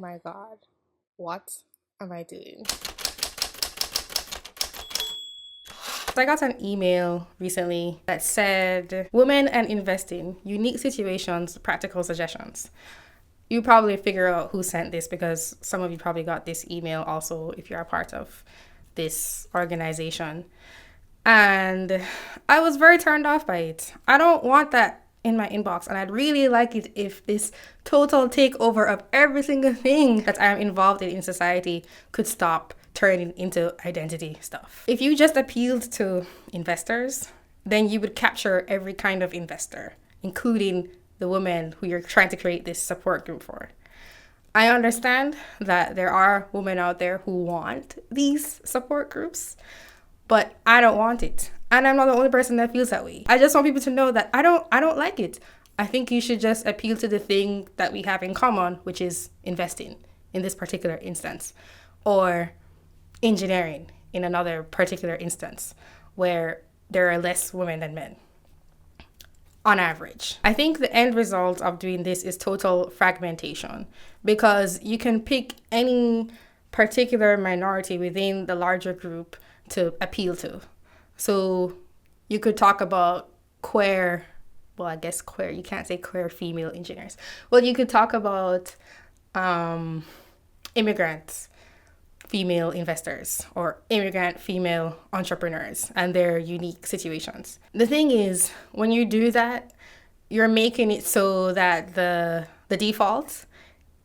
my God, what am I doing? So I got an email recently that said, Women and Investing, Unique Situations, Practical Suggestions. You probably figure out who sent this because some of you probably got this email also if you're a part of this organization. And I was very turned off by it. I don't want that in my inbox, and I'd really like it if this total takeover of every single thing that I am involved in society could stop turning into identity stuff. If you just appealed to investors, then you would capture every kind of investor, including the women who you're trying to create this support group for. I understand that there are women out there who want these support groups, but I don't want it. And I'm not the only person that feels that way. I just want people to know that I don't like it. I think you should just appeal to the thing that we have in common, which is investing in this particular instance, or engineering in another particular instance where there are less women than men on average. I think the end result of doing this is total fragmentation, because you can pick any particular minority within the larger group to appeal to. So you could talk about queer, well, I guess queer, you can't say queer female engineers. Well, you could talk about immigrants, female investors, or immigrant female entrepreneurs and their unique situations. The thing is, when you do that, you're making it so that the default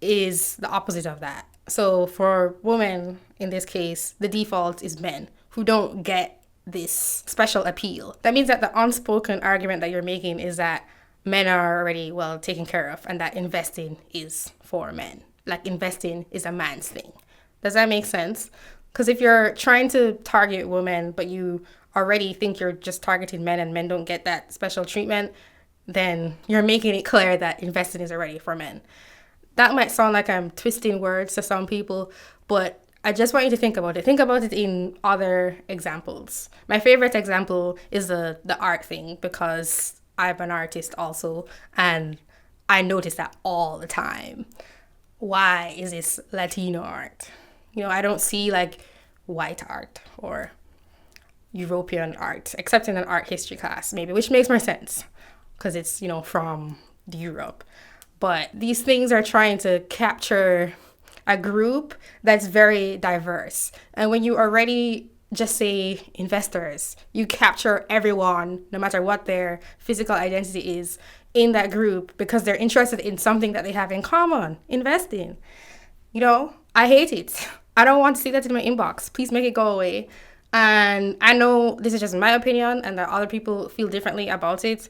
is the opposite of that. So for women, in this case, the default is men who don't get this special appeal. That means that the unspoken argument that you're making is that men are already well taken care of and that investing is for men. Like investing is a man's thing. Does that make sense? Because if you're trying to target women, but you already think you're just targeting men and men don't get that special treatment, then you're making it clear that investing is already for men. That might sound like I'm twisting words to some people, but I just want you to think about it. Think about it in other examples. My favorite example is the art thing, because I'm an artist also, and I notice that all the time. Why is this Latino art? I don't see like white art or European art, except in an art history class maybe, which makes more sense because it's, from Europe. But these things are trying to capture a group that's very diverse. And when you already just say investors, you capture everyone, no matter what their physical identity is, in that group because they're interested in something that they have in common, investing. I hate it. I don't want to see that in my inbox. Please make it go away. And I know this is just my opinion and that other people feel differently about it,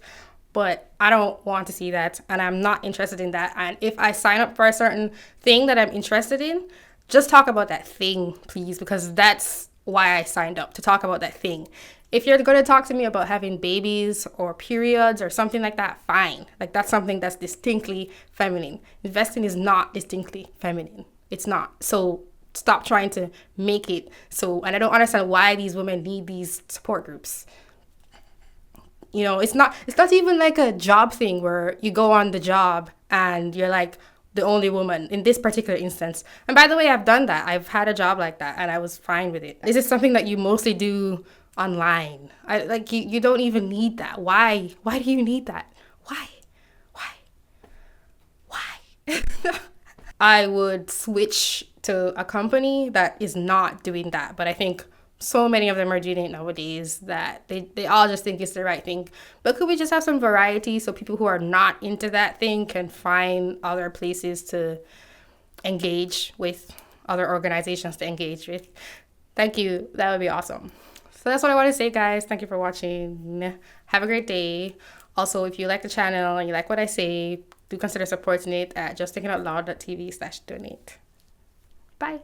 but I don't want to see that, and I'm not interested in that. And if I sign up for a certain thing that I'm interested in, just talk about that thing, please, because that's why I signed up, to talk about that thing. If you're going to talk to me about having babies or periods or something like that, fine. Like, that's something that's distinctly feminine. Investing is not distinctly feminine. It's not. So stop trying to make it so. And I don't understand why these women need these support groups. It's not even like a job thing where you go on the job and you're like the only woman in this particular instance. And by the way, I've done that. I've had a job like that and I was fine with it. This is something that you mostly do online. You don't even need that. Why do you need that? Why I would switch to a company that is not doing that, but I think so many of them are doing it nowadays that they all just think it's the right thing. But could we just have some variety so people who are not into that thing can find other places to engage with, other organizations to engage with? Thank you. That would be awesome. So that's what I want to say, guys. Thank you for watching. Have a great day. Also, if you like the channel and you like what I say, do consider supporting it at justthinkingoutloud.tv/donate. Bye.